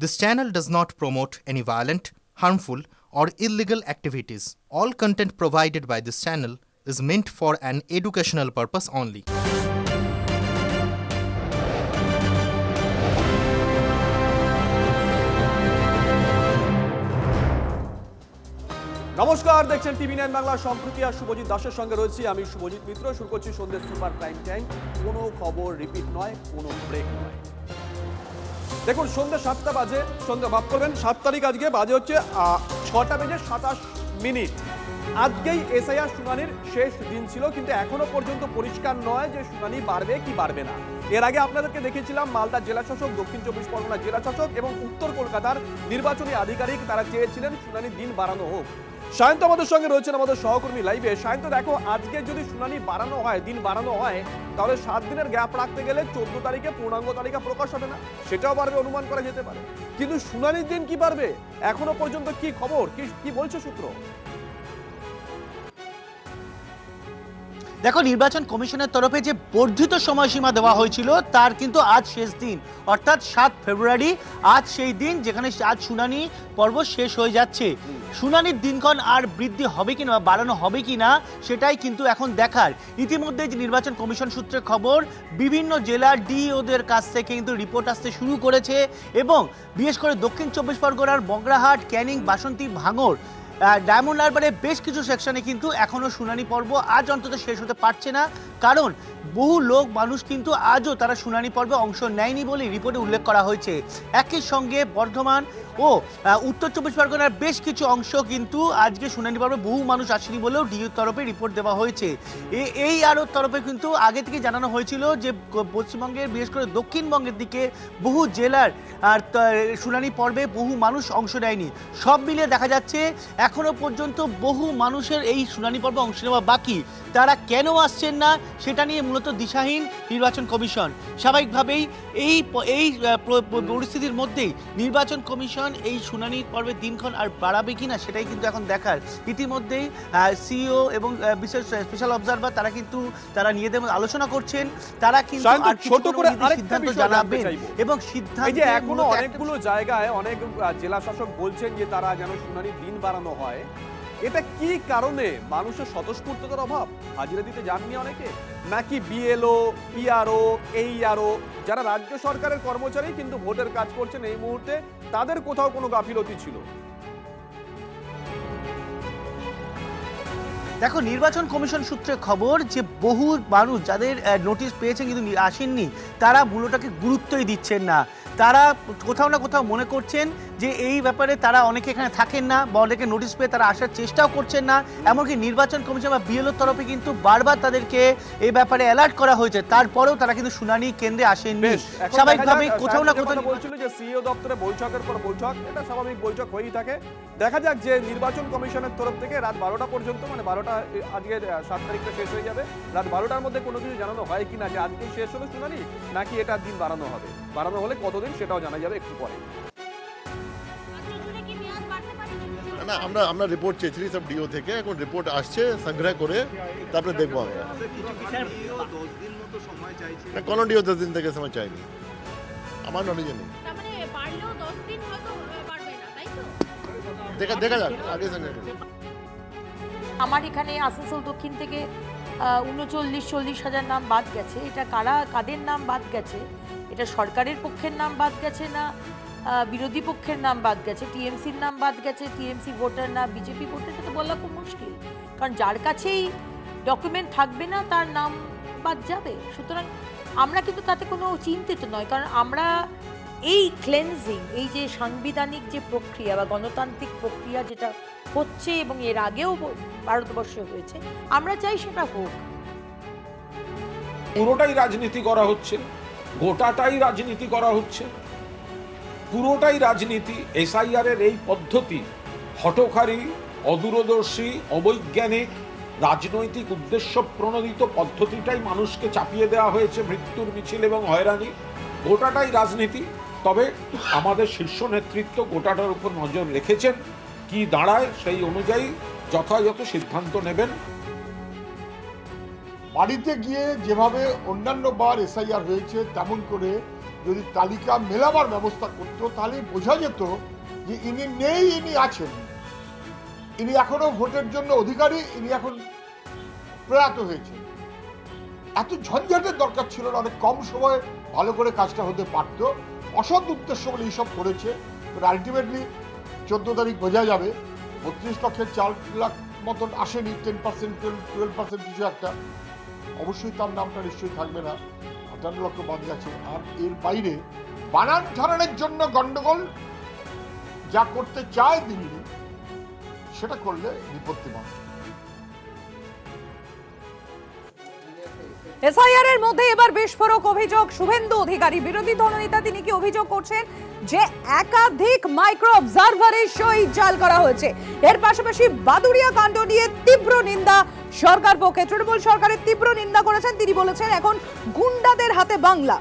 This channel does not promote any violent, harmful, or illegal activities. All content provided by this channel is meant for an educational purpose only. নমস্কার, দেখছেন টিভি9 বাংলা। সম্প্রতি আর শুভজিৎ দাসের সঙ্গে রয়েছি আমি, শুভজিৎ মিত্র। শুরু করছি সন্ধ্যে সুপার প্রাইম টাইম। কোনো খবর রিপিট নয়, কোনো ব্রেক নয়। দেখুন, সন্ধ্যে 7টা বাজে। সন্ধ্যে মাফ করবেন, 7 তারিখ আজকে, বাজে হচ্ছে 6টা বেজে 27 মিনিট। আজকেই এসআইআর শুনানির শেষ দিন ছিল, কিন্তু এখনো পর্যন্ত পরিষ্কার নয় যে শুনানি বাড়বে কি বাড়বে না। এর আগে আপনাদেরকে দেখিয়েছিলাম মালদার জেলা শাসক, দক্ষিণ 24 পরগনা জেলা শাসক এবং উত্তর কলকাতার নির্বাচনী আধিকারিক তারা চেয়েছিলেন শুনানির দিন বাড়ানো হোক। সায়ন্ত আমাদের সঙ্গে রয়েছেন, আমাদের সহকর্মী লাইভে। সায়ন্ত, দেখো, আজকে যদি শুনানি বাড়ানো হয়, দিন বাড়ানো হয়, তাহলে 7 দিনের গ্যাপ রাখতে গেলে 14 তারিখে পূর্ণাঙ্গ তালিকা প্রকাশ হবে না, সেটাও পারবে, অনুমান করা যেতে পারে। কিন্তু শুনানির দিন কি পারবে, এখনো পর্যন্ত কি খবর, কি বলছে সূত্র? দেখো, নির্বাচন কমিশনের তরফে যে বর্ধিত সময়সীমা দেওয়া হয়েছিল তার কিন্তু আজ শেষ দিন, অর্থাৎ 7 ফেব্রুয়ারি আজ সেই দিন যেখানে আজ শুনানি পর্ব শেষ হয়ে যাচ্ছে। শুনানির দিনক্ষণ আর বৃদ্ধি হবে কিনা বা বাড়ানো হবে কিনা সেটাই কিন্তু এখন দেখার। ইতিমধ্যে যে নির্বাচন কমিশন সূত্রে খবর, বিভিন্ন জেলার ডিওদের কাছ থেকে কিন্তু রিপোর্ট আসতে শুরু করেছে এবং বিশেষ করে দক্ষিণ 24 পরগনার বগরাহাট, ক্যানিং, বাসন্তী, ভাঙড়, ডায়মন্ড হারবারে বেশ কিছু সেকশনে কিন্তু এখনো শুনানি পর্ব আজ অন্তত শেষ হতে পারছে না, কারণ বহু লোক মানুষ কিন্তু আজও তারা শুনানি পর্বে অংশ নেয়নি বলে রিপোর্টে উল্লেখ করা হয়েছে। একই সঙ্গে বর্ধমান ও উত্তর 24 পরগনার বেশ কিছু অংশ কিন্তু আজকে শুনানি পর্বে বহু মানুষ আসেনি বলেও ডিওর তরফে রিপোর্ট দেওয়া হয়েছে। এই আরও তরফে কিন্তু আগে থেকে জানানো হয়েছিল যে পশ্চিমবঙ্গের বিশেষ করে দক্ষিণবঙ্গের দিকে বহু জেলার শুনানি পর্বে বহু মানুষ অংশ নেয়নি। সব মিলিয়ে দেখা যাচ্ছে এখনো পর্যন্ত বহু মানুষের এই শুনানি পর্বে অংশ নেওয়া বাকি। তারা কেন আসছেন না সেটা নিয়ে মূলত দিশাহীন নির্বাচন কমিশন। স্বাভাবিকভাবেই এই পরিস্থিতির মধ্যেই নির্বাচন কমিশন এই শুনানি পর্বের দিনক্ষণ আর বাড়াবে কিনা সেটাই কিন্তু এখন দেখার। ইতিমধ্যেই সিইও এবং বিশেষ স্পেশাল অবজারভার তারা নিজেদের মধ্যে আলোচনা করছেন। তারা কিন্তু ছোট করে সিদ্ধান্ত জানাবেন এবং সিদ্ধান্ত এখনো অনেকগুলো জায়গায় অনেক জেলা শাসক বলছেন যে তারা যেন শুনানির দিন বাড়ানো হয়। এটা কি কারণে? মানুষের স্বতঃস্ফূর্ততার অভাব, হাজিরা দিতে যাননি অনেকে, নাকি বিএলও, পিআরও, এইআরও যারা রাজ্য সরকারের কর্মচারী কিন্তু ভোটের কাজ করছেন এই মুহূর্তে, তাদের কোথাও কোনো গাফিলতি ছিল? দেখো, নির্বাচন কমিশন সূত্রে খবর যে বহু মানুষ যাদের নোটিশ পেয়েছেন কিন্তু আসেননি, তারা মূলটাকে গুরুত্বই দিচ্ছেন না। তারা কোথাও না কোথাও মনে করছেন যে এই ব্যাপারে তারা অনেকে এখানে থাকেন না বা অনেকে নোটিশ পেয়ে তারা আসার চেষ্টাও করছেন না। এমনকি নির্বাচন কমিশন বা বিএলওর তরফে কিন্তু বারবার তাদেরকে এই ব্যাপারে অ্যালার্ট করা হয়েছে, তারপরেও তারা কিন্তু শুনানি কেন্দ্রে আসেননি। স্বাভাবিকভাবেই কোথাও না কোথাও বলছিল যে সিইও দপ্তরে বৈঠকের পর বৈঠক, এটা স্বাভাবিক বৈঠক হয়েই থাকে। দেখা যাক যে নির্বাচন কমিশনের তরফ থেকে রাত 12টা পর্যন্ত, মানে 12টা আজকের 7 তারিখটা শেষ হয়ে যাবে, রাত 12টার মধ্যে কোনো কিছু জানানো হয় কিনা যে আজকেই শেষ হলো শুনানি, নাকি এটা দিন বাড়ানো হবে, বাড়ানো হলে কতদিন সেটাও জানা যাবে একটু পরে। না, আমরা রিপোর্ট চেয়েছিলি সব ডিও থেকে, এখন রিপোর্ট আসছে, সংগ্রহ করে তারপরে দেখবো আমরা। না, কোনো ডিও 10 দিন থেকে সময় চাইনি, আমার নলেজে নেই। দেখা যাক আগে সঙ্গে। আমার এখানে আসানসোল দক্ষিণ থেকে 39-40 হাজার নাম বাদ গেছে। এটা কাদের নাম বাদ গেছে, এটা সরকারের পক্ষের নাম বাদ গেছে না বিরোধী পক্ষের নাম বাদ গেছে, টিএমসির নাম বাদ গেছে, টিএমসি ভোটার না বিজেপি ভোটার, সেটা বলা খুব মুশকিল, কারণ যার কাছেই ডকুমেন্ট থাকবে না তার নাম বাদ যাবে। সুতরাং আমরা কিন্তু তাতে কোনো চিন্তিত নয়, কারণ আমরা এই ক্লেন্সিং, এই যে সাংবিধানিক যে প্রক্রিয়া বা গণতান্ত্রিক প্রক্রিয়া যেটা হচ্ছে এবং এর আগেও ভারতবর্ষে হয়েছে, আমরা চাই সেটা হোক। পুরোটাই রাজনীতি করা হচ্ছে, গোটাটাই রাজনীতি করা হচ্ছে, পুরোটাই রাজনীতি। এসআইআর এর এই পদ্ধতি হঠকারী, অদূরদর্শী, অবৈজ্ঞানিক, রাজনৈতিক উদ্দেশ্য প্রণোদিত পদ্ধতিটাই মানুষকে চাপিয়ে দেওয়া হয়েছে মৃত্যুর মিছিল এবং হয়রানি। গোটাটাই রাজনীতি। তবে আমাদের শীর্ষ নেতৃত্ব গোটাটার উপর নজর রেখেছেন, কি দাঁড়ায় সেই অনুযায়ী যথাযথ সিদ্ধান্ত নেবেন। বাড়িতে গিয়ে যেভাবে অন্যান্য বার এসআইআর হয়েছে তেমন করে যদি তালিকা মেলাবার ব্যবস্থা করতো তাহলে বোঝা যেত যে ইনি নেই, ইনি আছেন, ইনি এখনো ভোটের জন্য অধিকারী, ইনি এখন প্রয়াত হয়েছে। এত ঝঞ্ঝাটের দরকার ছিল না, অনেক কম সময়ে ভালো করে কাজটা হতে পারতো। অসৎ উদ্দেশ্য বলে এইসব করেছে। আলটিমেটলি 14 তারিখ বোঝা যাবে 32 লক্ষের 4 লাখ মতন আসেনি, 10% 12% কিছু একটা। অবশ্যই তার নামটা নিশ্চয়ই থাকবে না, 58 লক্ষ বাদ গেছে। আর এর বাইরে বানান ধারণের জন্য গন্ডগোল যা করতে চায় দিল্লি, সেটা করলে বিপত্তি বাড়বে। এসআইআর এর মধ্যে এবার বিস্ফোরক অভিযোগ শুভেন্দু অধিকারী, বিরোধী দলনেতা। তিনি কি অভিযোগ করছেন? যে একাধিক মাইক্রো অবজারভারের সই জাল করা হয়েছে। এর পাশাপাশি বাদুড়িয়া কাণ্ড নিয়ে তীব্র নিন্দা সরকার পক্ষে। তৃণমূল সরকারের তীব্র নিন্দা করেছেন তিনি, বলেছেন এখন গুন্ডাদের হাতে বাংলা।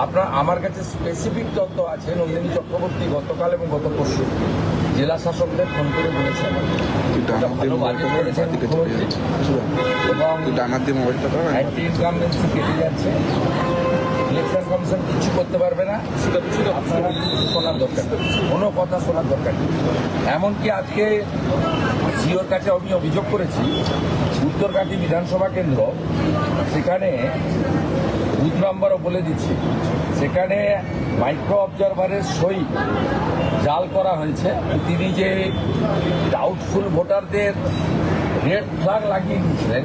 আপনার আমার কাছে স্পেসিফিক তথ্য আছে। নন্দিনী চক্রবর্তী গতকাল এবং গত পরশু জেলা শাসকদের ফোন করে বলেছেন ভালো বাজেট করেছেন মুখ্যমন্ত্রী এবং অ্যান্টি ইনকামবেন্সি কেটে যাচ্ছে, ইলেকশন কমিশন কিছু করতে পারবে না, আপনারা শোনার দরকার নেই, কোনো কথা শোনার দরকার নেই। এমনকি আজকে সিওর কাছে আমি অভিযোগ করেছি উত্তরকাঠি বিধানসভা কেন্দ্র, সেখানে বুথ নাম্বারও বলে দিচ্ছি, সেখানে মাইক্রো অবজারভারের সই জাল করা হয়েছে। তিনি যে ডাউটফুল ভোটারদের রেড ফ্ল্যাগ লাগিয়ে দিয়েছিলেন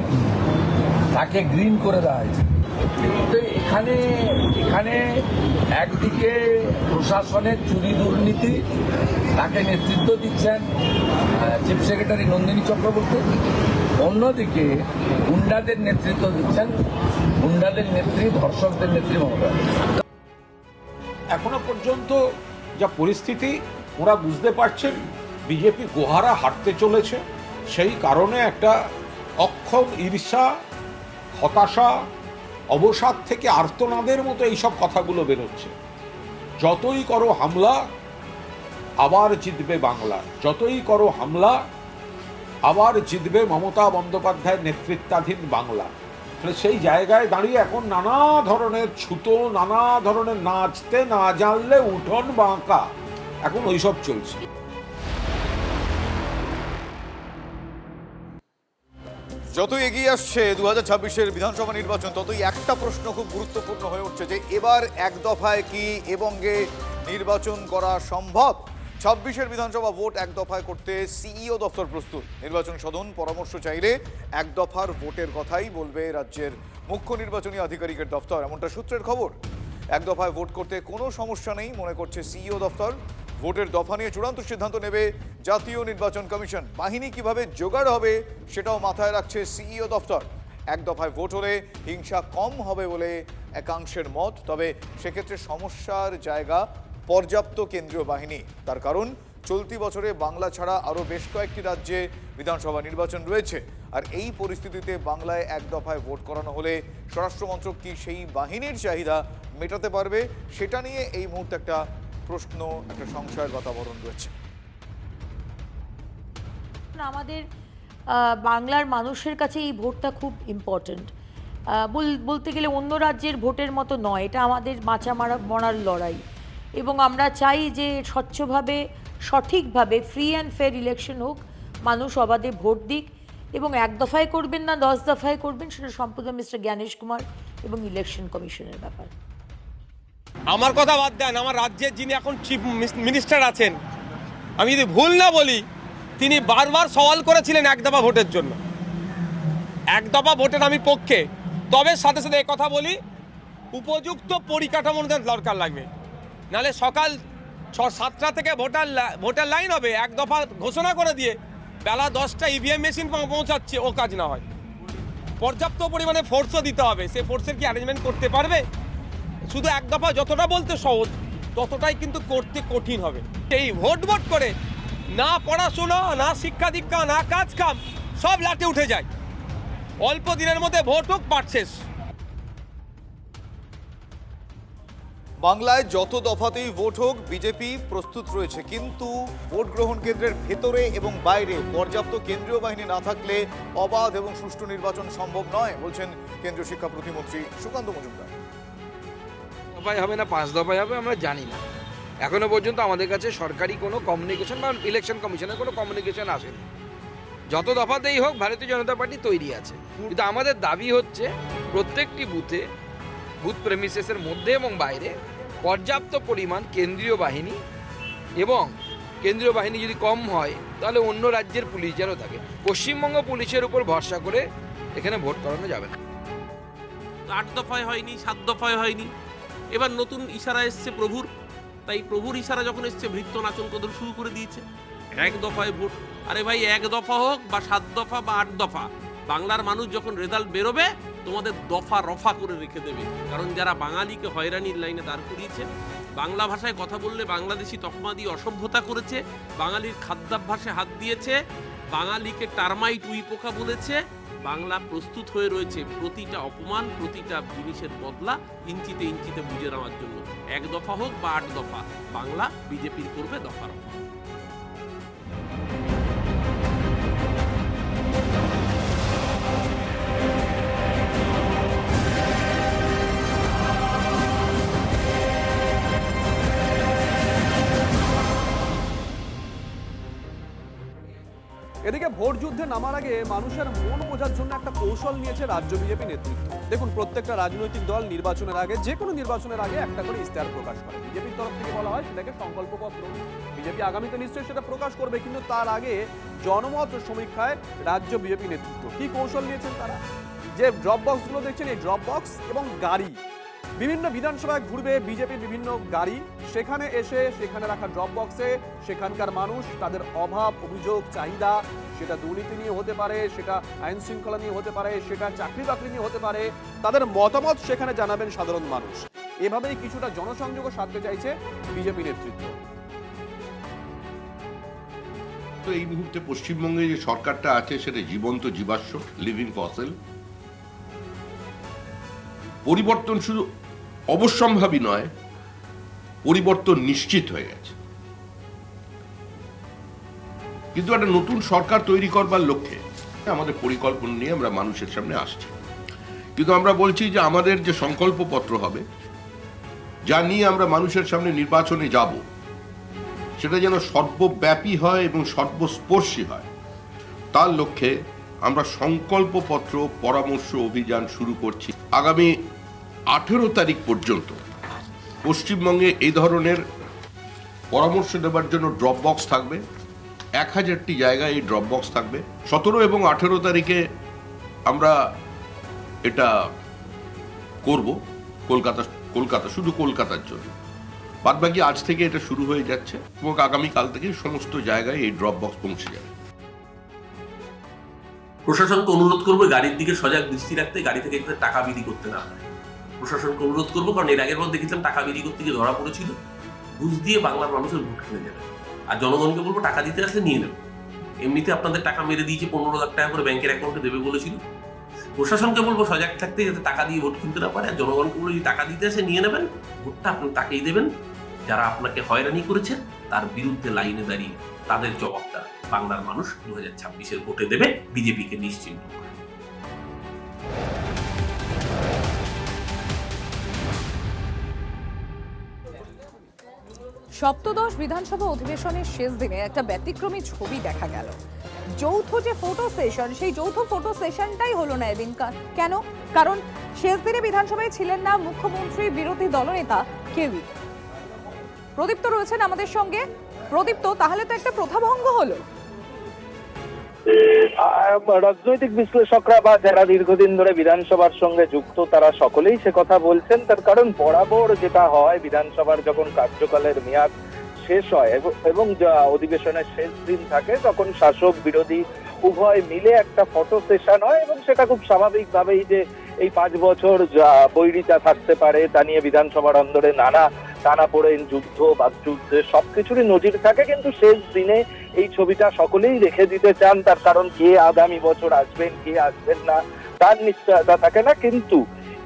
তাকে গ্রিন করে দেওয়া হয়েছে। তো এখানে একদিকে প্রশাসনের চুরি দুর্নীতি, তাকে নেতৃত্ব দিচ্ছেন চিফ সেক্রেটারি নন্দিনী চক্রবর্তী, অন্যদিকে গুন্ডাদের নেতৃত্ব দিচ্ছেন গুন্ডাদের নেত্রী, ধর্ষকদের নেত্রী মমতা। এখনো পর্যন্ত যা পরিস্থিতি ওরা বুঝতে পারছেন বিজেপি গোহারা হাঁটতে চলেছে, সেই কারণে একটা অক্ষম ঈর্ষা, হতাশা, অবসাদ থেকে আর্তনাদের মতো এইসব কথাগুলো বেরোচ্ছে। যতই করো হামলা আবার জিতবে বাংলা, যতই করো হামলা আবার জিতবে মমতা বন্দ্যোপাধ্যায়ের নেতৃত্বাধীন বাংলা। সেই জায়গায় দাঁড়িয়ে এখন নানা ধরনের ছুতো, নানা ধরনের নাচতে না জানলে উঠোন বাঁকা, এখন ওইসব চলছে। যতই এগিয়ে আসছে 2026-এর বিধানসভা নির্বাচন, ততই একটা প্রশ্ন খুব গুরুত্বপূর্ণ হয়ে উঠছে যে এবার এক দফায় কি এবঙ্গে নির্বাচন করা সম্ভব? 26-এর বিধানসভা ভোট এক দফায় করতে সিইও দপ্তর প্রস্তুত। নির্বাচন সদন পরামর্শ চাইলে এক দফার ভোটের কথাই বলবে রাজ্যের মুখ্য নির্বাচনী আধিকারিকের দপ্তর, এমনটা সূত্রের খবর। এক দফায় ভোট করতে কোনো সমস্যা নেই মনে করছে সিইও দপ্তর। ভোটের দফা নিয়ে চূড়ান্ত সিদ্ধান্ত নেবে জাতীয় নির্বাচন কমিশন। বাহিনী কিভাবে জোগাড় হবে সেটাও মাথায় রাখছে সিইও দপ্তর। এক দফায় ভোট হলে হিংসা কম হবে বলে একাংশের মত, তবে সেক্ষেত্রে সমস্যার জায়গা পর্যাপ্ত কেন্দ্রীয় বাহিনী। তার কারণ চলতি বছরে বাংলা ছাড়া আরও বেশ কয়েকটি রাজ্যে বিধানসভা নির্বাচন রয়েছে। আর এই পরিস্থিতিতে বাংলায় এক দফায় ভোট করানো হলে স্বরাষ্ট্রমন্ত্রক কি সেই বাহিনীর চাহিদা মেটাতে পারবে, সেটা নিয়ে এই মুহূর্তে একটা প্রশ্ন, একটা সংশয়ের বাতাবরণ রয়েছে। আমাদের বাংলার মানুষের কাছে এই ভোটটা খুব ইম্পর্ট্যান্ট। বলতে গেলে অন্য রাজ্যের ভোটের মতো নয়, এটা আমাদের বাঁচা মরার লড়াই। এবং আমরা চাই যে স্বচ্ছভাবে, সঠিকভাবে ফ্রি অ্যান্ড ফেয়ার ইলেকশন হোক, মানুষ অবাধে ভোট দিক। এবং এক দফায় করবেন না 10 দফায় করবেন সেটা সম্পূর্ণ মিস্টার জ্ঞানেশ কুমার এবং ইলেকশন কমিশনের ব্যাপার। আমার কথা বাদ দেন, আমার রাজ্যের যিনি এখন চিফ মিনিস্টার আছেন, আমি যদি ভুল না বলি, তিনি বারবার সওয়াল করেছিলেন এক দফা ভোটের জন্য। এক দফা ভোটের আমি পক্ষে, তবে সাথে সাথে কথা বলি উপযুক্ত পরিকাঠামোর দরকার লাগবে। নাহলে সকাল 6-7টা থেকে ভোটার লাইন হবে, এক দফা ঘোষণা করে দিয়ে বেলা 10টা ইভিএম মেশিন পৌঁছাচ্ছে, ও কাজ না হয়। পর্যাপ্ত পরিমাণে ফোর্সও দিতে হবে, সেই ফোর্সের কি অ্যারেঞ্জমেন্ট করতে পারবে? শুধু এক দফা যতটা বলতে সহজ, ততটাই কিন্তু করতে কঠিন হবে। এই ভোট করে না পড়াশোনা, না শিক্ষা দীক্ষা, না কাজ কাম, সব লাটে উঠে যায়। অল্প দিনের মধ্যে ভোট হোক, পাঠ শেষ। বাংলায় যত দফাতেই ভোট হোক বিজেপি প্রস্তুত রয়েছে, কিন্তু ভোট গ্রহণ কেন্দ্রের ভেতরে এবং বাইরে পর্যাপ্ত কেন্দ্রীয় বাহিনী না থাকলে অবাধ এবং সুষ্ঠু নির্বাচন সম্ভব নয়, বলছেন কেন্দ্রীয় শিক্ষা প্রতিমন্ত্রী সুকান্ত মজুমদার। দফায় হবে না 5 দফায় হবে আমরা জানি না, এখনো পর্যন্ত আমাদের কাছে সরকারি কোনো কমিউনিকেশন বা ইলেকশন কমিশনের কোনো কমিউনিকেশন আসেনি। যত দফাতেই হোক ভারতীয় জনতা পার্টি তৈরি আছে, কিন্তু আমাদের দাবি হচ্ছে প্রত্যেকটি বুথে, বুথ প্রেমিসেসের মধ্যে এবং বাইরে পর্যাপ্ত পরিমাণ কেন্দ্রীয় বাহিনী, এবং কেন্দ্রীয় বাহিনী যদি কম হয় তাহলে অন্য রাজ্যের পুলিশ যেন থাকে। পশ্চিমবঙ্গ পুলিশের উপর ভরসা করে এখানে ভোট করানো যাবে না। 8 দফায় হয়নি, 7 দফায় হয়নি, এবার নতুন ইশারা এসছে প্রভুর, তাই প্রভুর ইশারা যখন এসছে ভৃত্য নাচন কদল শুরু করে দিয়েছে। 1 দফায় ভোট, আরে ভাই 1 দফা হোক বা 7 দফা বা 8 দফা, বাংলার মানুষ যখন রেজাল্ট বেরোবে তোমাদের দফা রফা করে রেখে দেবে। কারণ যারা বাঙালিকে হয়রানির লাইনে দাঁড় করিয়েছে, বাংলা ভাষায় কথা বললে বাংলাদেশি তকমা দিয়ে অসভ্যতা করেছে, বাঙালির খাদ্যাভ্যাসে হাত দিয়েছে, বাঙালিকে টার্মাইট উইপোকা বলেছে, বাংলা প্রস্তুত হয়ে রয়েছে প্রতিটা অপমান, প্রতিটা জিনিসের বদলা ইঞ্চিতে ইঞ্চিতে বুঝে নেওয়ার জন্য। 1 দফা হোক বা 8 দফা, বাংলা বিজেপির করবে দফা রফা। এদিকে ভোট যুদ্ধে নামার আগে মানুষের মন বোঝার জন্য একটা কৌশল নিয়েছে রাজ্য বিজেপি নেতৃত্ব। দেখুন, প্রত্যেকটা রাজনৈতিক দল নির্বাচনের আগে, যে কোনো নির্বাচনের আগে একটা করে ইশতেহার প্রকাশ করে। বিজেপির তরফ থেকে বলা হয় সেটাকে সংকল্পপত্র। বিজেপি আগামীতে নিশ্চয়ই সেটা প্রকাশ করবে, কিন্তু তার আগে জনমত সমীক্ষায় রাজ্য বিজেপি নেতৃত্ব কি কৌশল নিয়েছেন তারা? যে ড্রপ বক্সগুলো দেখছেন, এই ড্রপ বক্স এবং গাড়ি, বিভিন্ন বিধানসভায় ঘুরবে বিজেপির বিভিন্ন গাড়ি, সেখানে এসে সেখানে রাখা ড্রপ বক্সে সেখানকার মানুষ তাদের অভাব, অভিযোগ, চাহিদা, সেটা দুর্নীতি নিয়ে হতে পারে, সেটা আইন শৃঙ্খলা নিয়ে হতে পারে, সেটা চাকরি বাকরি নিয়ে হতে পারে, তাদের মতামত সেখানে জানাবেন সাধারণ মানুষ। এভাবেই কিছুটা জনসংযোগও সাধতে চাইছে বিজেপি নেতৃত্ব। তো এই মুহূর্তে পশ্চিমবঙ্গে যে সরকারটা আছে সেটা জীবন্ত জীবাশ্ম, লিভিং ফসিল। পরিবর্তন শুধু অবশ্যম্ভাবী নয়, পরিবর্তন নিশ্চিত হয়ে গেছে। কিন্তু একটা নতুন সরকার তৈরি করবার লক্ষ্যে আমাদের পরিকল্পনা নিয়ে আমরা মানুষের সামনে আসছি। কিন্তু আমরা বলছি যে আমাদের যে সংকল্পপত্র হবে, যা নিয়ে আমরা মানুষের সামনে নির্বাচনে যাব, সেটা যেন সর্বব্যাপী হয় এবং সর্বস্পর্শী হয়। তার লক্ষ্যে আমরা সংকল্পপত্র পরামর্শ অভিযান শুরু করছি। আগামী 18 তারিখ পর্যন্ত পশ্চিমবঙ্গে এই ধরনের পরামর্শ দেওয়ার জন্য ড্রপ বক্স থাকবে। 1000টি জায়গায় এই ড্রপ বক্স থাকবে। 17 এবং 18 তারিখে আমরা এটা করব কলকাতা শুধু কলকাতার জন্য। বাদবাকি আজ থেকে এটা শুরু হয়ে যাচ্ছে এবং আগামীকাল থেকে সমস্ত জায়গায় এই ড্রপ বক্স পৌঁছে যাবে। প্রশাসনকে অনুরোধ করবো গাড়ির দিকে সজাগ দৃষ্টি রাখতে, গাড়ি থেকে টাকা বিলি করতে না পারে। প্রশাসনকে অনুরোধ করবো, কারণ এর আগের বার দেখেছিলাম টাকা বিলি করতে গিয়ে ধরা পড়েছিল। ঘুষ দিয়ে বাংলার মানুষের ভোট কিনে যাবে। আর জনগণকে বলবো টাকা দিতে আসলে নিয়ে নেবে। এমনিতে আপনাদের টাকা মেরে দিয়েছে, 15 লাখ টাকা করে ব্যাংকের অ্যাকাউন্টে দেবে বলেছিল। প্রশাসনকে বলবো সজাগ থাকতে, যাতে টাকা দিয়ে ভোট কিনতে না পারে। আর জনগণকে বলবো যদি টাকা দিতে আসে নিয়ে নেবেন, ভোটটা আপনি তাকেই দেবেন যারা আপনাকে হয়রানি করেছে, তার বিরুদ্ধে লাইনে দাঁড়িয়ে তাদের জবাবটা বাংলার মানুষ 2026-এর ভোটে দেবে বিজেপিকে নিশ্চিন্ত করে। সপ্তদশ বিধানসভা অধিবেশনের শেষ দিনে একটা ব্যতিক্রমী ছবি দেখা গেল। যৌথ যে ফটো সেশন, সেই যৌথ ফটো সেশনটাই হলো না এদিন। কেন? কারণ শেষ দিনে বিধানসভায় ছিলেন না মুখ্যমন্ত্রী, বিরোধী দলনেতা কেউই। প্রদীপ্ত রয়েছেন আমাদের সঙ্গে। প্রদীপ্ত, তাহলে তো একটা প্রথাভঙ্গ হলো। রাজনৈতিক বিশ্লেষকরা বা যারা দীর্ঘদিন ধরে বিধানসভার সঙ্গে যুক্ত তারা সকলেই সে কথা বলছেন। তার কারণ বরাবর যেটা হয়, বিধানসভার যখন কার্যকালের মেয়াদ শেষ হয় এবং অধিবেশনের শেষ দিন থাকে, তখন শাসক বিরোধী উভয় মিলে একটা ফটো সেশন হয় এবং সেটা খুব স্বাভাবিকভাবেই যে এই 5 বছর বৈরিতা থাকতে পারে তা নিয়ে বিধানসভার অন্দরে নানা টানাপোড়েন, যুদ্ধ, বাকযুদ্ধে সবকিছুরই নজির থাকে। কিন্তু শেষ দিনে এই ছবিটা সকলেই রেখে দিতে চান, তার কারণ কে আগামী বছর আসবেন কে আসবেন না তার নিশ্চয়তা থাকে না। কিন্তু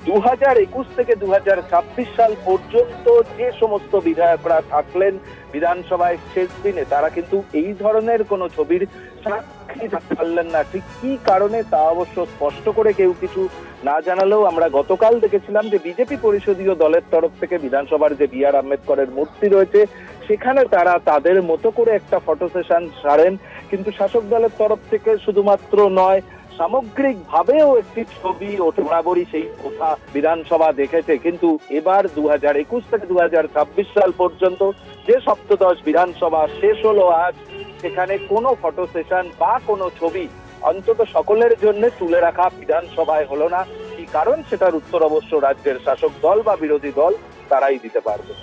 2021 থেকে 2026 সাল পর্যন্ত যে সমস্ত বিধায়করা থাকলেন বিধানসভায় শেষ দিনে, তারা কিন্তু এই ধরনের কোনো ছবির সাক্ষী থাকতে পারলেন না। ঠিক কি কারণে তা অবশ্য স্পষ্ট করে কেউ কিছু না জানালেও আমরা গতকাল দেখেছিলাম যে বিজেপি পরিষদীয় দলের তরফ থেকে বিধানসভার যে বি আর আম্বেদকরের মূর্তি রয়েছে সেখানে তারা তাদের মতো করে একটা ফটো সেশন সারেন। কিন্তু শাসক দলের তরফ থেকে শুধুমাত্র নয়, সামগ্রিক ভাবেও একটি ছবি ওঠে বরাবরই সেই কথা বিধানসভা দেখেছে। কিন্তু এবার 2021 থেকে 2026 সাল পর্যন্ত যে সপ্তদশ বিধানসভা শেষ হলো আজ, সেখানে কোনো ফটো সেশন বা কোনো ছবি অন্তত সকলের জন্য তুলে রাখা বিধানসভায় হলো না। কি কারণ, সেটার উত্তর অবশ্য রাজ্যের শাসক দল বা বিরোধী দল তারাই দিতে পারবে।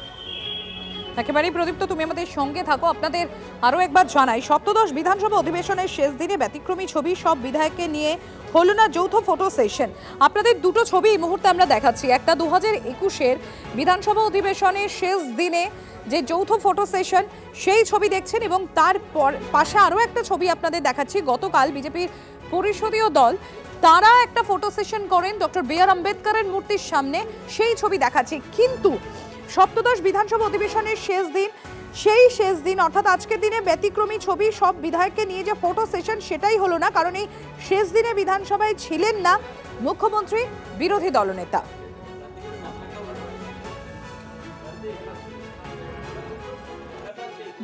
একেবারেই প্রদীপ্ত, তুমি আমাদের সঙ্গে থাকো। আপনাদের আরো একবার জানাই, সপ্তদশ বিধানসভা অধিবেশনের শেষ দিনে ব্যতিক্রমী ছবি সব বিধায়ককে নিয়ে হলো না যৌথ ফটো সেশন। আপনাদের দুটো ছবি এই মুহূর্তে আমরা দেখাচ্ছি। একটা 2021-এর বিধানসভা অধিবেশনের শেষ দিনে যে যৌথ ফটো সেশন, সেই ছবি দেখছেন, এবং তার পাশে আরও একটা ছবি আপনাদের দেখাচ্ছি। গতকাল বিজেপির পরিষদীয় দল তারা একটা ফটো সেশন করেন ডক্টর বি আর আম্বেদকরের মূর্তির সামনে, সেই ছবি দেখাচ্ছি। কিন্তু সপ্তদশ বিধানসভা অধিবেশনের সেই শেষ দিন অর্থাৎ আজকের দিনে ব্যতিক্রমী ছবি সব বিধায়ককে নিয়ে যে ফটো সেশন, সেটাই হলো না, কারণ এই শেষ দিনে বিধানসভায় ছিলেন না মুখ্যমন্ত্রী, বিরোধী দলনেতা।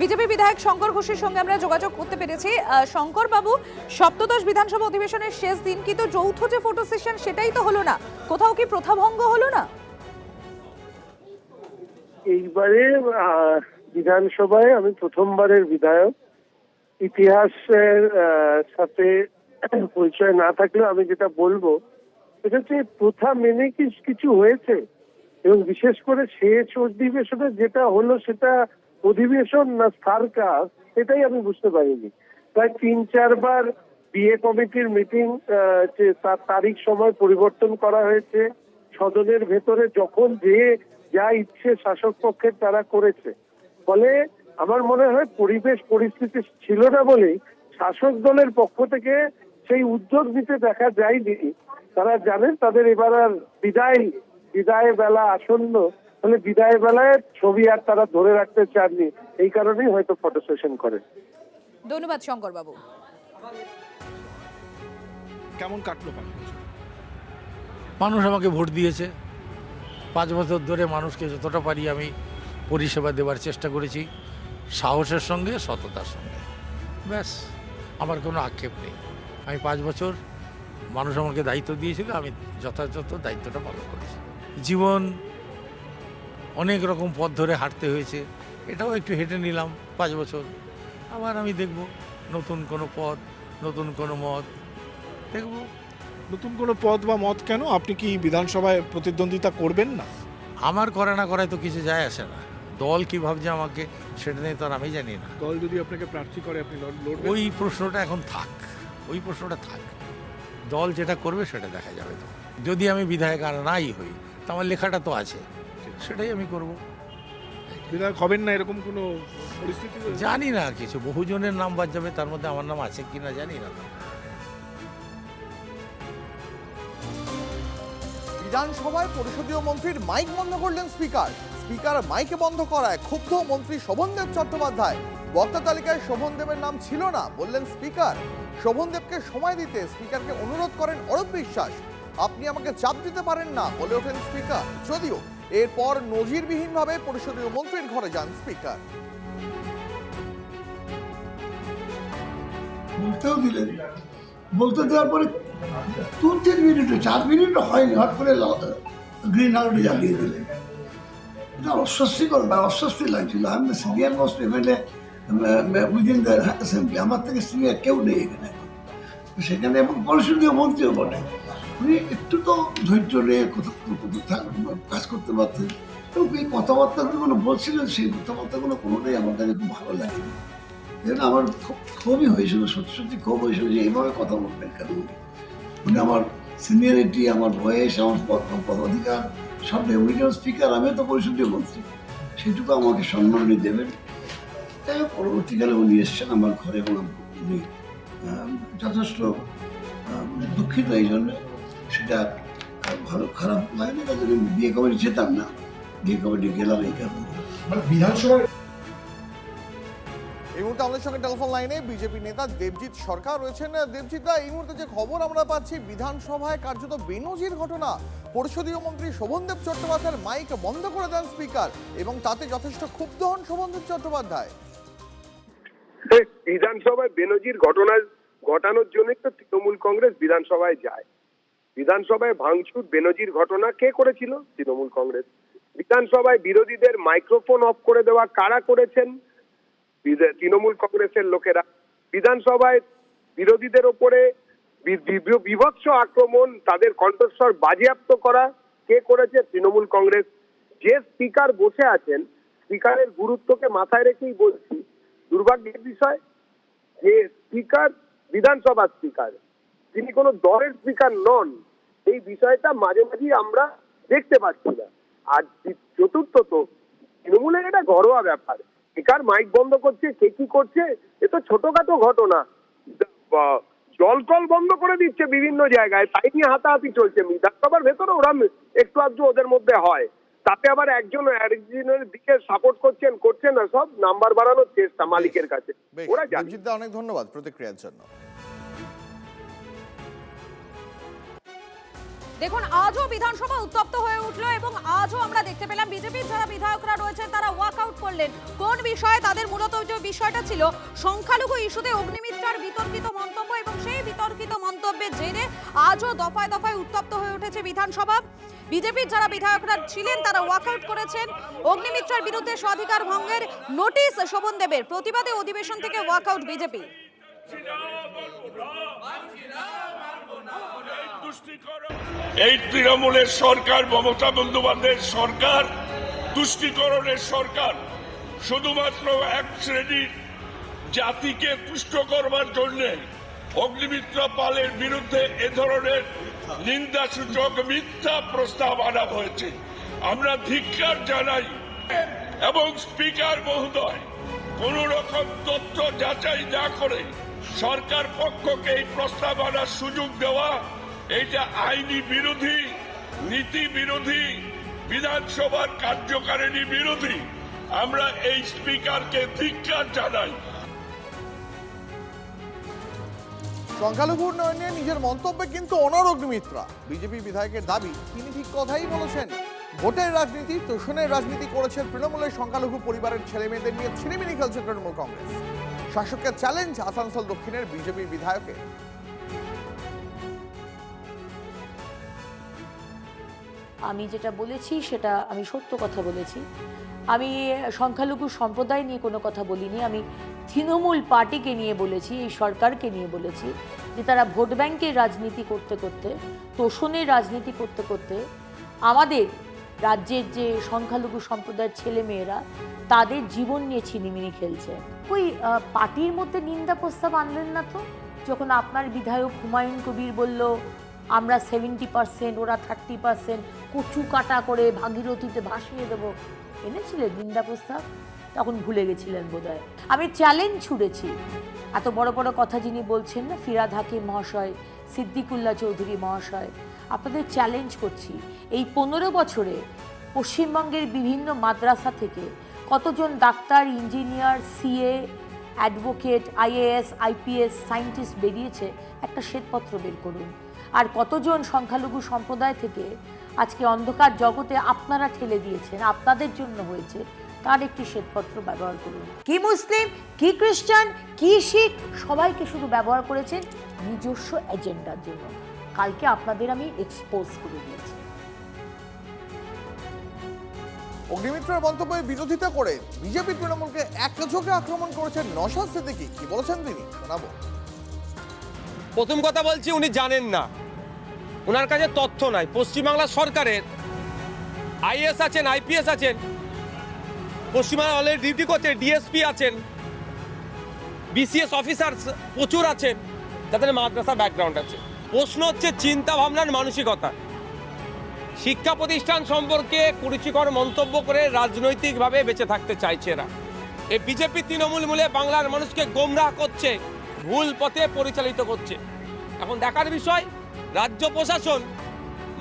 বিজেপি বিধায়ক শঙ্কর ঘোষের সঙ্গে আমরা যোগাযোগ করতে পেরেছি। শঙ্কর বাবু, সপ্তদশ বিধানসভা অধিবেশনের শেষ দিন কিন্তু যৌথ যে ফটো সেশন সেটাই তো হলো না, কোথাও কি প্রথাভঙ্গ হলো না? এইবারে বিধানসভায় আমি প্রথমবারের বিধায়ক। ইতিহাসের সাথে পরিচয় না থাকলেও আমি যেটা বলবো সেটা হচ্ছে প্রথা মেনে কিছু হয়েছে, এবং বিশেষ করে শেষ অধিবেশনে যেটা হলো সেটা অধিবেশন না সার্কাস, সেটাই আমি বুঝতে পারিনি। প্রায় 3-4 বার বিএ কমিটির মিটিং তার তারিখ সময় পরিবর্তন করা হয়েছে। সদনের ভেতরে যখন যে যা ইচ্ছে শাসক পক্ষের তারা করেছে। ফলে আমার মনে হয় পরিবেশ পরিস্থিতি ছিল না বলেই শাসক দলের পক্ষ থেকে সেই উদ্যোগ নিতে দেখা যায়নি। তারা জানেন তাদের এবার আর বিদায় বেলা আসন্ন, ফলে বিদায় বেলায় ছবি আর তারা ধরে রাখতে চাননি, এই কারণেই হয়তো ফটো সেশন করেন। ধন্যবাদ শঙ্কর বাবু। কেমন কাটলো? মানুষ আমাকে ভোট দিয়েছে। 5 বছর ধরে মানুষকে যতটা পারি আমি পরিষেবা দেওয়ার চেষ্টা করেছি, সাহসের সঙ্গে, সততার সঙ্গে। ব্যাস, আমার কোনো আক্ষেপ নেই। আমি 5 বছর মানুষ আমাকে দায়িত্ব দিয়েছিল, আমি যথাযথ দায়িত্বটা পালন করেছি। জীবন অনেক রকম পথ ধরে হাঁটতে হয়েছে, এটাও একটু হেঁটে নিলাম 5 বছর। আবার আমি দেখব নতুন কোনো পথ, নতুন কোনো মত দেখব। নতুন কোনো পদ বা মত কেন? আপনি কি বিধানসভায় প্রতিদ্বন্দ্বিতা করবেন না? আমার করে না করায় তো কিছু যায় আসে না। দল কি ভাবছে আমাকে সেটা নিয়ে তো আর আমি জানি না। দল যদি আপনাকে প্রার্থী করে আপনি লড়বেন? ওই প্রশ্নটা এখন থাক, দল যেটা করবে সেটা দেখা যাবে। তো যদি আমি বিধায়ক আর নাই হই, তো আমার লেখাটা তো আছে, সেটাই আমি করব। বিধায়ক হবেন না এরকম কোনো পরিস্থিতি? জানি না কিছু, বহুজনের নাম বাদ যাবে, তার মধ্যে আমার নাম আছে কিনা জানি না। বিধানসভায় পরিষদীয় মন্ত্রীর মাইক বন্ধ করলেন স্পিকার মাইকে বন্ধ করায় ক্ষুব্ধ মন্ত্রী শোভনদেব চট্টোপাধ্যায়। বক্তা তালিকায় শোভনদেবের নাম ছিল না বললেন স্পিকার। শোভনদেবকে সময় দিতে স্পিকারকে অনুরোধ করেন অরূপ বিশ্বাস। আপনি আমাকে চাপ দিতে পারেন না বলে ওঠেন স্পিকার। যদিও এরপর নজিরবিহীনভাবে পরিষদীয় মন্ত্রীর ঘরে যান স্পিকার। বলতে দেওয়ার পরে 2-3 মিনিটে 4 মিনিট হয়নি, হট করে গ্রিন আউটে জ্বালিয়ে দিলেন। এটা অস্বস্তিকর বা অস্বস্তি লাগছিল। আমি senior most MLA within the assembly, আমার থেকে সিনিয়র কেউ নেই এখানে সেখানে, এবং পরিষদীয় মন্ত্রীও বলে। উনি একটু তো ধৈর্য নিয়ে কাজ করতে পারতেন, এবং এই কথাবার্তাগুলো বলছিলেন, সেই কথাবার্তাগুলো কোনোটাই আমার কাছে খুব ভালো লাগেনি। যেন আমার ক্ষোভই হয়েছিল, সত্যি ক্ষোভ হয়েছিল যে এইভাবে কথা বলবেন কেন। মানে আমার সিনিয়রিটি, আমার বয়স, আমার পদাধিকার সব ডেপুটি স্পিকার, আমিও তো পরিষদীয় মন্ত্রী, সেটুকু আমাকে সম্মান দেবেন। তাই পরবর্তীকালে উনি এসছেন আমার ঘরে, এবং উনি যথেষ্ট দুঃখিত এই জন্য, সেটা ভালো খারাপ লাগে না, তাদের বিয়ে কমিটি যেতাম না, বিয়ে কমিটি গেলাম এই কারণে। মানে বিধানসভার এই মুহূর্তে আমাদের সঙ্গে টেলিফোন লাইনে বিজেপি নেতা দেবজিৎ সরকার রয়েছেন। দেবজিৎ দা, এই মুহূর্তে যে খবর আমরা পাচ্ছি, বিধানসভায় কার্যত বেনজির ঘটনা, পরিষদীয় মন্ত্রী শোভনদেব চট্টোপাধ্যায়ের মাইক বন্ধ করে দেন স্পিকার, এবং তাতে যথেষ্ট ক্ষুব্ধ হন শোভনদেব চট্টোপাধ্যায়। বিধানসভায় বেনজির ঘটনা ঘটানোর জন্যই তো তৃণমূল কংগ্রেস বিধানসভায় যায়। বিধানসভায় ভাঙচুর বেনজির ঘটনা কে করেছিল? তৃণমূল কংগ্রেস। বিধানসভায় বিরোধীদের মাইক্রোফোন অফ করে দেওয়া কারা করেছেন? তৃণমূল কংগ্রেসের লোকেরা। বিধানসভায় বিরোধীদের ওপরে বিভৎস আক্রমণ, তাদের কণ্ঠস্বর বাজেয়াপ্ত করা কে করেছে? তৃণমূল কংগ্রেস। যে স্পিকার বসে আছেন, স্পিকারের গুরুত্বকে মাথায় রেখেই বলছি, দুর্ভাগ্যের বিষয় যে স্পিকার বিধানসভার স্পিকার, তিনি কোনো দলের স্পিকার নন। এই বিষয়টা মাঝে মাঝে আমরা দেখতে পাচ্ছি না। আর চতুর্থত, তৃণমূলের এটা ঘরোয়া ব্যাপার। স্পিকার মাইক বন্ধ করছে, কে কি করছে, এ তো ছোটখাটো ঘটনা। জলকল বন্ধ করে দিচ্ছে বিভিন্ন জায়গায়, তাই নিয়ে হাতাহাতি চলছে। বিধানসভার ভেতরে ওরা একটু আধটু ওদের মধ্যে হয়, তাতে আবার একজন আরেকজনের দিকে সাপোর্ট করছেন না, সব নাম্বার বাড়ানোর চেষ্টা মালিকের কাছে। ওরা দেবজিৎ দা, অনেক ধন্যবাদ প্রতিক্রিয়ার জন্য। দেখুন, আজও বিধানসভা উত্তপ্ত হয়ে উঠলো এবং আজও আমরা দেখতে পেলাম বিজেপির যারা বিধায়করা রয়েছেন তারা ওয়াকআউট করলেন। কোন বিষয়ে? তাদের মূলত যে বিষয়টা ছিল সংখ্যালঘু ইস্যুতে অগ্নিমিত্রার বিতর্কিত মন্তব্য, এবং সেই বিতর্কিত মন্তব্যের জেরে আজও দফায় দফায় উত্তপ্ত হয়ে উঠেছে বিধানসভা। বিজেপির যারা বিধায়করা ছিলেন তারা ওয়াকআউট করেছেন। অগ্নিমিত্রার বিরুদ্ধে স্বাধিকার ভঙ্গের নোটিশ শোভনদেবের, প্রতিবাদে অধিবেশন থেকে ওয়াকআউট বিজেপি। এই তৃণমূলের সরকার, মমতা বন্দ্যোপাধ্যায়ের সরকার তুষ্টিকরণের সরকার। শুধুমাত্র এক শ্রেণীর জাতিকে তুষ্ট করবার জন্য অগ্নিমিত্রা পালের বিরুদ্ধে এ ধরনের নিন্দাসূচক মিথ্যা প্রস্তাব আনা হয়েছে। আমরা ধিক্কার জানাই, এবং স্পিকার মহোদয় কোন রকম তথ্য যাচাই না করে সরকার পক্ষকে এই প্রস্তাব আনার সুযোগ দেওয়া, এটা আইনি বিরোধী, নীতি বিরোধী, বিধানসভার কার্যকারিণী বিরোধী। আমরা এই স্পিকারকে ধিক্কার জানাই। সংখ্যালঘু উন্নয়ন নিয়ে নিজের মন্তব্যে কিন্তু অনড় অগ্নিমিত্রা। বিজেপি বিধায়কের দাবি, তিনি ঠিক কথাই বলেছেন। ভোটের রাজনীতি, তোষণের রাজনীতি করেছেন তৃণমূলের সংখ্যালঘু পরিবারের ছেলে মেয়েদের নিয়ে ছিনিমিনি খেলছে তৃণমূল কংগ্রেস। শাসকের চ্যালেঞ্জ আসানসোল দক্ষিণের বিজেপি বিধায়কের। আমি যেটা বলেছি সেটা আমি সত্য কথা বলেছি। আমি সংখ্যালঘু সম্প্রদায় নিয়ে কোনো কথা বলিনি। আমি তৃণমূল পার্টিকে নিয়ে বলেছি, এই সরকারকে নিয়ে বলেছি যে তারা ভোট ব্যাংকের রাজনীতি করতে করতে, তোষণের রাজনীতি করতে করতে আমাদের রাজ্যের যে সংখ্যালঘু সম্প্রদায়ের ছেলেমেয়েরা তাদের জীবন নিয়ে ছিনিমিনি খেলছে। ওই পার্টির মধ্যে নিন্দা প্রস্তাব আনলেন না তো? যখন আপনার বিধায়ক হুমায়ুন কবির বলল আমরা 70%, ওরা 30%, কচু কাটা করে ভাগীরথীতে ভাসিয়ে দেবো, এনেছিলেন নিন্দা প্রস্তাব? তখন ভুলে গেছিলেন বোধহয়। আমি চ্যালেঞ্জ ছুড়েছি। এত বড় বড় কথা যিনি বলছেন না, ফিরাদ হাকিম মহাশয়, সিদ্দিকুল্লাহ চৌধুরী মহাশয়, আপনাদের চ্যালেঞ্জ করছি, এই 15 বছরে পশ্চিমবঙ্গের বিভিন্ন মাদ্রাসা থেকে কতজন doctor, engineer, CA, advocate, IAS, IPS, scientist বেরিয়েছে, একটা শ্বেতপত্র বের করুন। আর কতজন সংখ্যালঘু সম্প্রদায় থেকে আজকে অন্ধকার জগতে আপনারা ঠেলে দিয়েছেন, আপনাদের জন্য হয়েছে, তার একটি শ্বেতপত্র ব্যবহার করুন। কি মুসলিম, কি খ্রিস্টান, কি শিখ, সবাইকে শুধু ব্যবহার করেছেন নিজস্ব এজেন্ডার জন্য। কালকে আপনাদের আমি এক্সপোজ করে দিয়েছি। অগ্নিমিত্রার মন্তব্যের বিরোধিতা করে বিজেপি তৃণমূলকে একযোগে আক্রমণ করেছেন নওশাদ সিদ্দিকী। কি বলেছেন তিনি, শোনাবো। প্রথম কথা বলছি, উনি জানেন না, ওনার কাছে তথ্য নাই। পশ্চিমবাংলা সরকারের আইএস আছেন, আইপিএস আছেন, পশ্চিমবাংলা অলরেডি ডিউটি করছে, ডিএসপি আছেন, বিসিএস অফিসার প্রচুর আছেন, যাদের মাদ্রাসা ব্যাকগ্রাউন্ড আছে। প্রশ্ন হচ্ছে চিন্তা ভাবনার মানসিকতা। শিক্ষা প্রতিষ্ঠান সম্পর্কে কুরুচিকর মন্তব্য করে রাজনৈতিকভাবে বেঁচে থাকতে চাইছে এরা। এই বিজেপি তৃণমূল মূলে বাংলার মানুষকে গোমরাহ করছে, ভুল পথে পরিচালিত করছে। এখন দেখার বিষয় রাজ্য প্রশাসন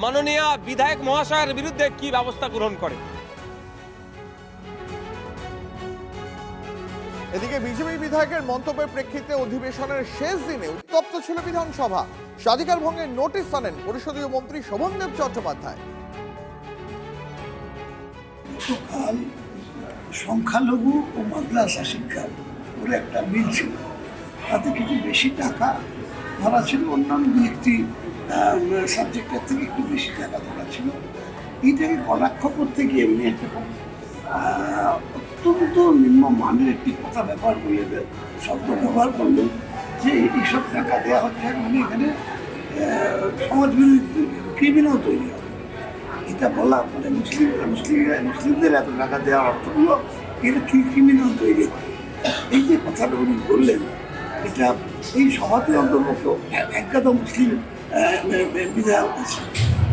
মাননীয় বিধায়ক মহাশয়ের বিরুদ্ধে কি ব্যবস্থা গ্রহণ করে। এদিকে বিজেপি বিধায়কের মন্তব্যের প্রেক্ষিতে অধিবেশনের শেষ দিনে উত্তপ্ত ছিল বিধানসভা। স্বাধিকার ভঙ্গের নোটিশ আনেন পরিষদীয় মন্ত্রী শোভনদেব চট্টোপাধ্যায়। গতকাল সংখ্যালঘু ও মাদ্রাসা শিক্ষা করে একটা বিল ছিল, তাতে কিছু বেশি টাকা ধরা ছিল, অন্যান্য দু একটি সাবজেক্টের থেকে একটু বেশি টাকা ধরা ছিল। এইটাকে কটাক্ষ করতে গিয়ে এমনি একটা অত্যন্ত নিম্নমানের একটি কথা ব্যবহার করলে, শব্দ ব্যবহার করলেন যে এইসব টাকা দেওয়া হচ্ছে মানে এখানে সমাজ বিরোধী তৈরি হবে, ক্রিমিনাল তৈরি হবে। এটা বলা মানে মুসলিমদের এত টাকা দেওয়ার অর্থ হলো এটা কি ক্রিমিনাল তৈরি হবে। এই যে কথাটা উনি বললেন, এটা এই সভাতে অন্তর্ভুক্ত একগাদা মুসলিম বিধায়ক আছে,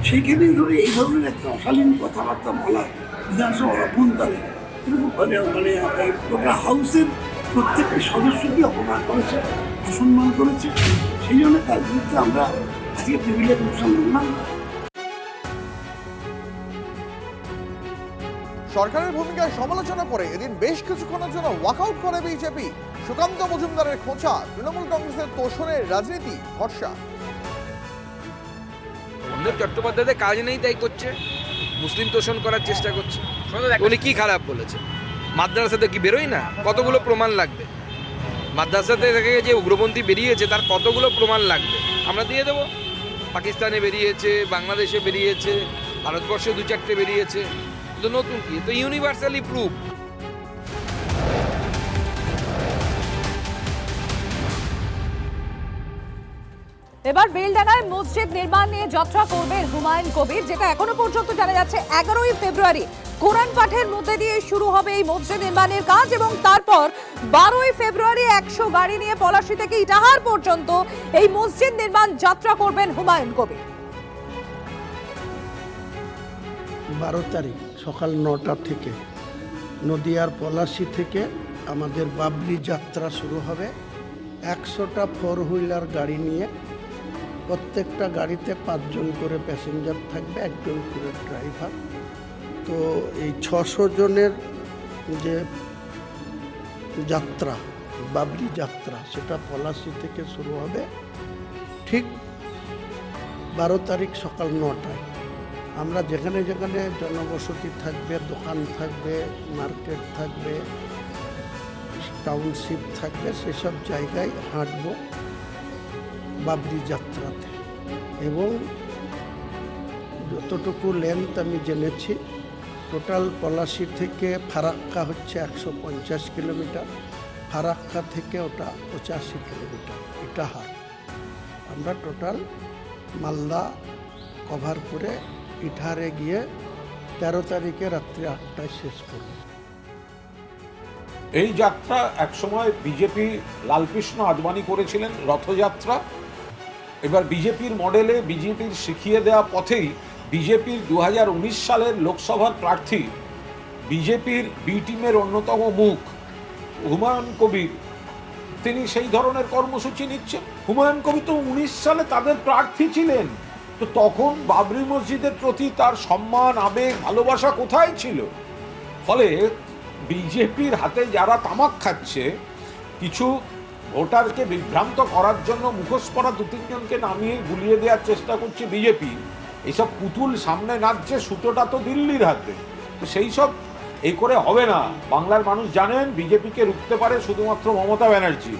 সেইখানে ধরে এই ধরনের একটা অশালীন কথাবার্তা বলা বিধানসভার অভ্যন্তরে মানে গোটা হাউসের প্রত্যেকটি সদস্যকে অপমান করেছে, অসম্মান করেছে। সেই জন্য তার বিরুদ্ধে আমরা আজকে প্রিভিলেজ মোশন করলাম। সরকারের ভূমিকায় সমালোচনা করে এদিন বেশ কিছুক্ষণের জন্য ওয়াকআউট করে বিজেপি। সুকান্ত মজুমদারের খোঁচা, তৃণমূল কংগ্রেসের তোষণের রাজনীতি ভরসা। শোভনদেব চট্টোপাধ্যায়দের কাজ নেই, তাই করছে, মুসলিম তোষণ করার চেষ্টা করছে। উনি কি খারাপ বলেছে? মাদ্রাসাতে কি বেরোয় না? কতগুলো প্রমাণ লাগবে? মাদ্রাসাতে থেকে যে উগ্রপন্থী বেরিয়েছে তার কতগুলো প্রমাণ লাগবে? আমরা দিয়ে দেবো। পাকিস্তানে বেরিয়েছে, বাংলাদেশে বেরিয়েছে, ভারতবর্ষে 2-4টে বেরিয়েছে। তো নতুন কি? তো ইউনিভার্সালি প্রুফ। এবার বেলডাঙ্গায় মসজিদ নির্মাণ নিয়ে যাত্রা করবেন হুমায়ুন কবির, যেটা এখনো পর্যন্ত জানা যাচ্ছে 11ই ফেব্রুয়ারি কোরআন পাঠের মধ্যে দিয়ে শুরু হবে এই মসজিদ নির্মাণের কাজ, এবং তারপর 12ই ফেব্রুয়ারি 100 গাড়ি নিয়ে পলাশী থেকে ইটাহার পর্যন্ত এই মসজিদ নির্মাণ যাত্রা করবেন হুমায়ুন কবির। 12 তারিখ সকাল 9টা থেকে নদিয়ার পলাশী থেকে আমাদের বাবরি যাত্রা শুরু হবে। 100টা 4 হুইলার গাড়ি নিয়ে, প্রত্যেকটা গাড়িতে 5 জন করে প্যাসেঞ্জার থাকবে, 1 জন করে ড্রাইভার। তো এই 600 জনের যে যাত্রা, বাবরি যাত্রা, সেটা পলাশী থেকে শুরু হবে ঠিক 12 তারিখ সকাল 9টায়। আমরা যেখানে যেখানে জনবসতি থাকবে, দোকান থাকবে, মার্কেট থাকবে, টাউনশিপ থাকবে, সেসব জায়গায় হাঁটব বাবরি যাত্রাতে। এবং যতটুকু লেন্থ আমি জেনেছি, টোটাল পলাশী থেকে ফারাক্কা হচ্ছে 150 কিলোমিটার, ফারাক্কা থেকে ওটা 85 কিলোমিটার ইটাহার। আমরা টোটাল মালদা কভার করে ইটাহারে গিয়ে 13 তারিখে রাত্রি 8টায় শেষ করব। এই যাত্রা একসময় বিজেপি লালকৃষ্ণ আদবানি করেছিলেন রথযাত্রা। এবার বিজেপির মডেলে, বিজেপির শিখিয়ে দেওয়া পথেই বিজেপির 2019 সালের লোকসভার প্রার্থী, বিজেপির বি টিমের অন্যতম মুখ হুমায়ুন কবির, তিনি সেই ধরনের কর্মসূচি নিচ্ছেন। হুমায়ুন কবির তো 19 সালে তাদের প্রার্থী ছিলেন, তো তখন বাবরি মসজিদের প্রতি তার সম্মান, আবেগ, ভালোবাসা কোথায় ছিল? ফলে বিজেপির হাতে যারা তামাক খাচ্ছে, কিছু ভোটারকে বিভ্রান্ত করার জন্য মুখোশ পরা 2-3 জনকে নামিয়ে গুলিয়ে দেওয়ার চেষ্টা করছে বিজেপি। এইসব পুতুল সামনে নাচছে, সুতোটা তো দিল্লির হাতে। তো সেই সব এই করে হবে না। বাংলার মানুষ জানেন বিজেপিকে রুখতে পারে শুধুমাত্র মমতা ব্যানার্জি।